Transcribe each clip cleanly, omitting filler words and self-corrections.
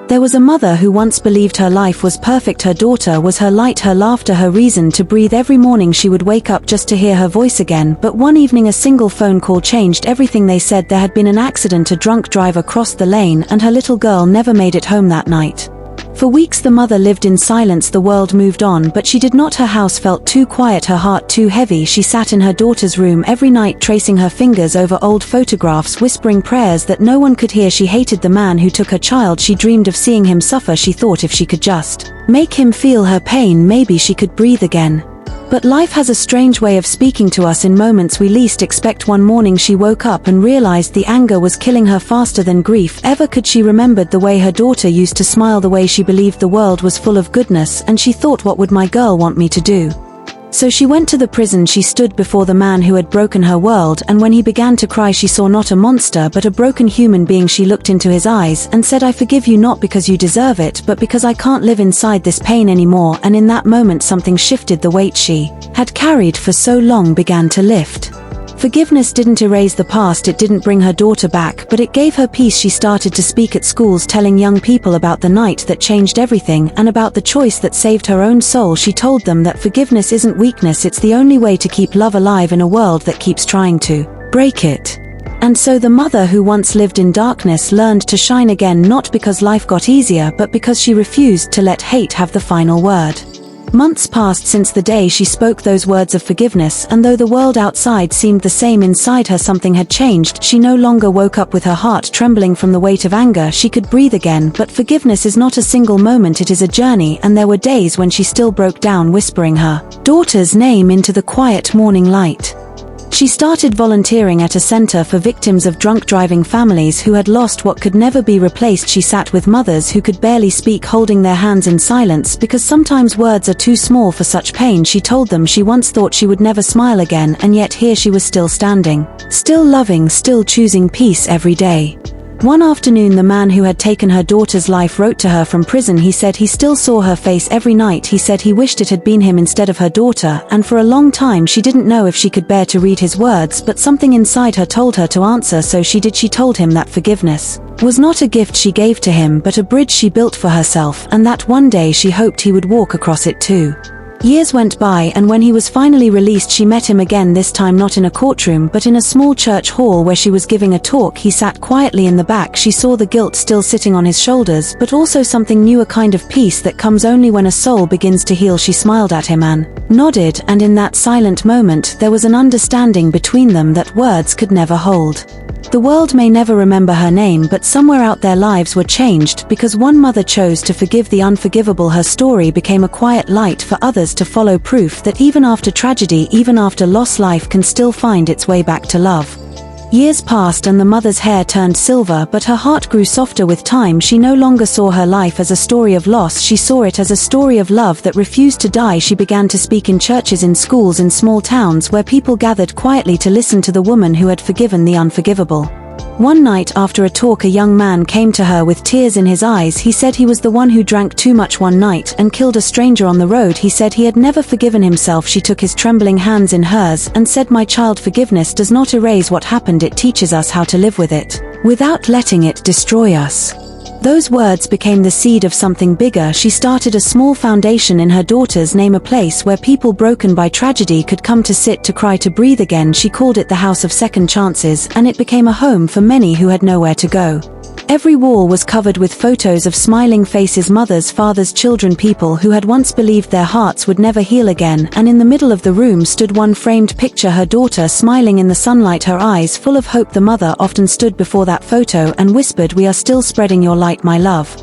There was a mother who once believed her life was perfect. Her daughter was her light, her laughter, her reason to breathe. Every morning she would wake up just to hear her voice again, but one evening a single phone call changed everything. They said there had been an accident, a drunk driver crossed the lane, and her little girl never made it home that night. For weeks the mother lived in silence. The world moved on, but she did not. Her house felt too quiet, her heart too heavy. She sat in her daughter's room every night, tracing her fingers over old photographs, whispering prayers that no one could hear. She hated the man who took her child. She dreamed of seeing him suffer. She thought if she could just make him feel her pain, maybe she could breathe again. But life has a strange way of speaking to us in moments we least expect. One morning she woke up and realized the anger was killing her faster than grief ever could. She remembered the way her daughter used to smile, the way she believed the world was full of goodness, and she thought, what would my girl want me to do? So she went to the prison. She stood before the man who had broken her world, and when he began to cry she saw not a monster but a broken human being. She looked into his eyes and said, I forgive you, not because you deserve it, but because I can't live inside this pain anymore. And in that moment something shifted. The weight she had carried for so long began to lift. Forgiveness didn't erase the past, it didn't bring her daughter back, but it gave her peace. She started to speak at schools, telling young people about the night that changed everything, and about the choice that saved her own soul. She told them that forgiveness isn't weakness, it's the only way to keep love alive in a world that keeps trying to break it. And so the mother who once lived in darkness learned to shine again, not because life got easier, but because she refused to let hate have the final word. Months passed since the day she spoke those words of forgiveness, and though the world outside seemed the same, inside her something had changed. She no longer woke up with her heart trembling from the weight of anger. She could breathe again. But forgiveness is not a single moment, it is a journey, and there were days when she still broke down, whispering her daughter's name into the quiet morning light. She started volunteering at a center for victims of drunk driving, families who had lost what could never be replaced. She sat with mothers who could barely speak, holding their hands in silence, because sometimes words are too small for such pain. She told them she once thought she would never smile again, and yet here she was, still standing, still loving, still choosing peace every day. One afternoon the man who had taken her daughter's life wrote to her from prison. He said he still saw her face every night. He said he wished it had been him instead of her daughter, and for a long time she didn't know if she could bear to read his words, but something inside her told her to answer, so she did. She told him that forgiveness was not a gift she gave to him, but a bridge she built for herself, and that one day she hoped he would walk across it too. Years went by, and when he was finally released she met him again, this time not in a courtroom but in a small church hall where she was giving a talk. He sat quietly in the back. She saw the guilt still sitting on his shoulders, but also something new, a kind of peace that comes only when a soul begins to heal. She smiled at him and nodded, and in that silent moment there was an understanding between them that words could never hold. The world may never remember her name, but somewhere out there lives were changed because one mother chose to forgive the unforgivable. Her story became a quiet light for others to follow, proof that even after tragedy, even after loss, life can still find its way back to love. Years passed and the mother's hair turned silver, but her heart grew softer with time. She no longer saw her life as a story of loss, she saw it as a story of love that refused to die. She began to speak in churches, in schools, in small towns where people gathered quietly to listen to the woman who had forgiven the unforgivable. One night after a talk, a young man came to her with tears in his eyes. He said he was the one who drank too much one night and killed a stranger on the road. He said he had never forgiven himself. She took his trembling hands in hers and said, "My child, forgiveness does not erase what happened, it teaches us how to live with it, without letting it destroy us." Those words became the seed of something bigger. She started a small foundation in her daughter's name, a place where people broken by tragedy could come to sit, to cry, to breathe again. She called it the House of Second Chances, and it became a home for many who had nowhere to go. Every wall was covered with photos of smiling faces, mothers, fathers, children, people who had once believed their hearts would never heal again. And in the middle of the room stood one framed picture, her daughter smiling in the sunlight, her eyes full of hope. The mother often stood before that photo and whispered, "We are still spreading your light, my love."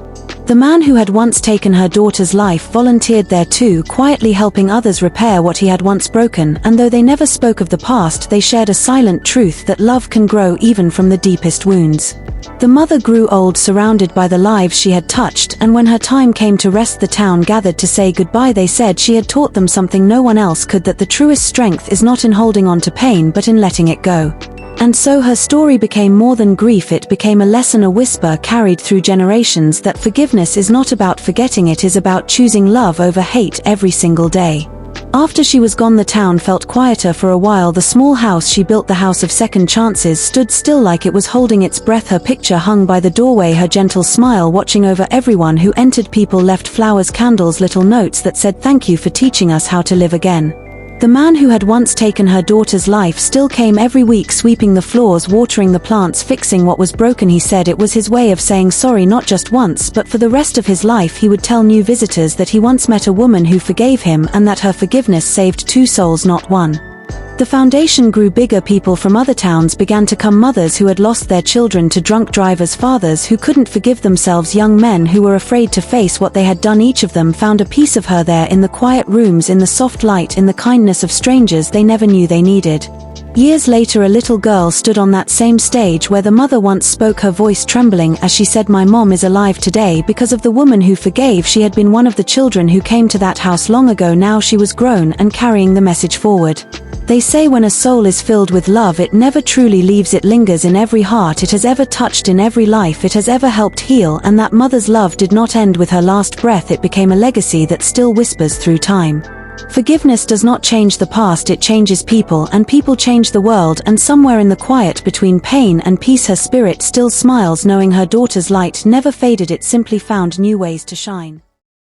The man who had once taken her daughter's life volunteered there too, quietly helping others repair what he had once broken, and though they never spoke of the past, they shared a silent truth that love can grow even from the deepest wounds. The mother grew old, surrounded by the lives she had touched, and when her time came to rest, the town gathered to say goodbye. They said she had taught them something no one else could, that the truest strength is not in holding on to pain but in letting it go. And so her story became more than grief, it became a lesson, a whisper carried through generations, that forgiveness is not about forgetting, it is about choosing love over hate every single day. After she was gone, the town felt quieter for a while. The small house she built, the house of second chances, stood still like it was holding its breath. Her picture hung by the doorway, her gentle smile watching over everyone who entered. People left flowers, candles, little notes that said thank you for teaching us how to live again. The man who had once taken her daughter's life still came every week, sweeping the floors, watering the plants, fixing what was broken. He said it was his way of saying sorry, not just once but for the rest of his life. He would tell new visitors that he once met a woman who forgave him and that her forgiveness saved 2 souls, not one. The foundation grew bigger. People from other towns began to come, mothers who had lost their children to drunk drivers, fathers who couldn't forgive themselves, young men who were afraid to face what they had done. Each of them found a piece of her there, in the quiet rooms, in the soft light, in the kindness of strangers they never knew they needed. Years later, a little girl stood on that same stage where the mother once spoke, her voice trembling as she said, "My mom is alive today because of the woman who forgave." She had been one of the children who came to that house long ago. Now she was grown and carrying the message forward. They say when a soul is filled with love, it never truly leaves. It lingers in every heart it has ever touched, in every life it has ever helped heal. And that mother's love did not end with her last breath. It became a legacy that still whispers through time. Forgiveness does not change the past, it changes people, and people change the world. And somewhere in the quiet between pain and peace, her spirit still smiles, knowing her daughter's light never faded. It simply found new ways to shine.